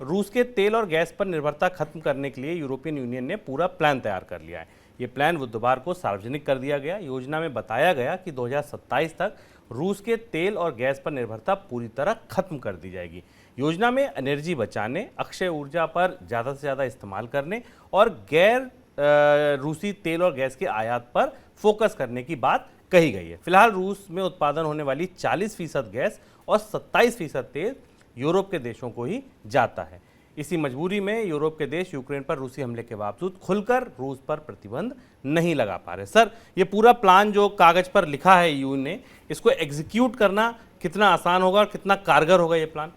रूस के तेल और गैस पर निर्भरता खत्म करने के लिए यूरोपियन यूनियन ने पूरा प्लान तैयार कर लिया है। ये प्लान बुधवार को सार्वजनिक कर दिया गया। योजना में बताया गया कि 2027 तक रूस के तेल और गैस पर निर्भरता पूरी तरह खत्म कर दी जाएगी। योजना में एनर्जी बचाने, अक्षय ऊर्जा पर ज़्यादा से ज़्यादा इस्तेमाल करने और गैर रूसी तेल और गैस के आयात पर फोकस करने की बात कही गई है। फिलहाल रूस में उत्पादन होने वाली 40% गैस और 27% तेल यूरोप के देशों को ही जाता है। इसी मजबूरी में यूरोप के देश यूक्रेन पर रूसी हमले के बावजूद खुलकर रूस पर प्रतिबंध नहीं लगा पा रहे। सर, ये पूरा प्लान जो कागज पर लिखा है यूं ने, इसको एग्जीक्यूट करना कितना आसान होगा और कितना कारगर होगा ये प्लान?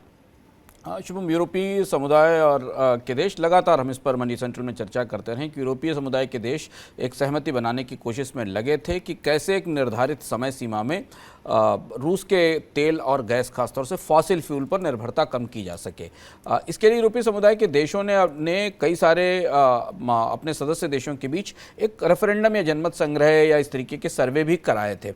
शुभम, यूरोपीय समुदाय और के देश लगातार हम इस पर मनी सेंट्रल में चर्चा करते रहे कि यूरोपीय समुदाय के देश एक सहमति बनाने की कोशिश में लगे थे कि कैसे एक निर्धारित समय सीमा में रूस के तेल और गैस खासतौर से फॉसिल फ्यूल पर निर्भरता कम की जा सके। इसके लिए यूरोपीय समुदाय के देशों ने कई सारे अपने सदस्य देशों के बीच एक रेफरेंडम या जनमत संग्रह या इस तरीके के सर्वे भी कराए थे।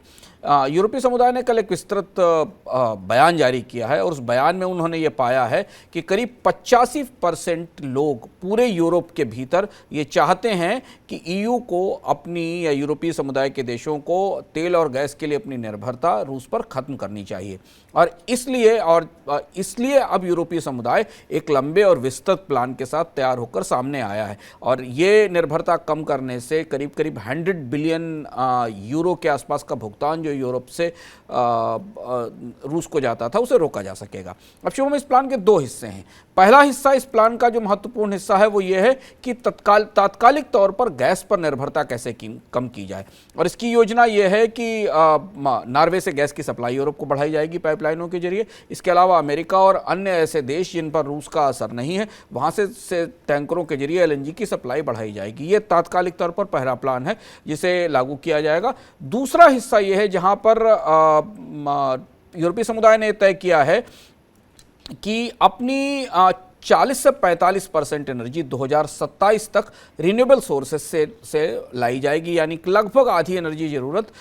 यूरोपीय समुदाय ने कल एक विस्तृत बयान जारी किया है और उस बयान में उन्होंने ये पाया है कि करीब 85% लोग पूरे यूरोप के भीतर ये चाहते हैं कि ईयू को अपनी या यूरोपीय समुदाय के देशों को तेल और गैस के लिए अपनी निर्भरता रूस पर खत्म करनी चाहिए। और इसलिए अब यूरोपीय समुदाय एक लंबे और विस्तृत प्लान के साथ तैयार होकर सामने आया है और ये निर्भरता कम करने से करीब 100 बिलियन यूरो के आसपास का भुगतान जो यूरोप से रूस को जाता था उसे रोका जा सकेगा। अब शुभम, इस प्लान के दो हिस्से हैं। पहला हिस्सा, इस प्लान का जो महत्वपूर्ण हिस्सा है वो ये है कि तात्कालिक तौर पर गैस पर निर्भरता कैसे कम की जाए। और इसकी योजना ये है कि नॉर्वे से गैस की सप्लाई यूरोप को बढ़ाई जाएगी पाइपलाइनों के जरिए। इसके अलावा अमेरिका और अन्य ऐसे देश जिन पर रूस का असर नहीं है, वहाँ से टैंकरों के जरिए एलएनजी की सप्लाई बढ़ाई जाएगी। ये तात्कालिक तौर पर पहला प्लान है जिसे लागू किया जाएगा। दूसरा हिस्सा ये है जहाँ पर यूरोपीय समुदाय ने तय किया है कि अपनी 40 से 45% एनर्जी 2027 तक रिन्यूएबल सोर्सेस से लाई जाएगी, यानी लगभग आधी एनर्जी ज़रूरत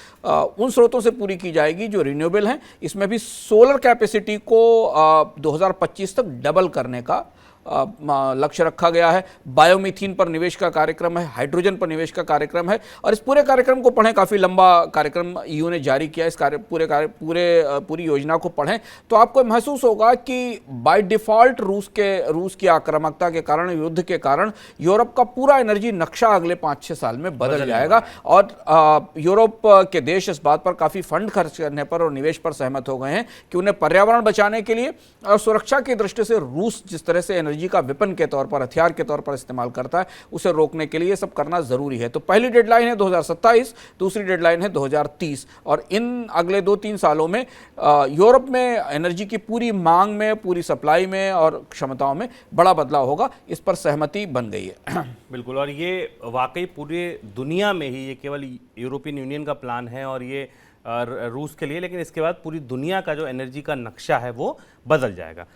उन स्रोतों से पूरी की जाएगी जो रिन्यूएबल हैं। इसमें भी सोलर कैपेसिटी को 2025 तक डबल करने का लक्ष्य रखा गया है। बायोमीथेन पर निवेश का कार्यक्रम है, हाइड्रोजन पर निवेश का कार्यक्रम है और इस पूरे कार्यक्रम को पढ़ें, काफ़ी लंबा कार्यक्रम ईयू ने जारी किया। इस पूरी योजना को पढ़ें तो आपको महसूस होगा कि बाय डिफ़ॉल्ट रूस की आक्रामकता के कारण, युद्ध के कारण यूरोप का पूरा एनर्जी नक्शा अगले 5-6 साल में बदल जाएगा और यूरोप के देश इस बात पर काफ़ी फंड खर्च करने पर और निवेश पर सहमत हो गए हैं कि उन्हें पर्यावरण बचाने के लिए और सुरक्षा की दृष्टि से रूस जिस तरह से एनर्जी का वेपन के तौर पर, हथियार के तौर पर इस्तेमाल करता है, उसे रोकने के लिए सब करना जरूरी है। तो पहली डेडलाइन है 2027, दूसरी डेडलाइन है 2030 और इन अगले 2-3 सालों में यूरोप में एनर्जी की पूरी मांग में, पूरी सप्लाई में और क्षमताओं में बड़ा बदलाव होगा। इस पर सहमति बन गई है। बिल्कुल, और ये वाकई पूरी दुनिया में ही, ये केवल यूरोपियन यूनियन का प्लान है और ये रूस के लिए, लेकिन इसके बाद पूरी दुनिया का जो एनर्जी का नक्शा है वो बदल जाएगा।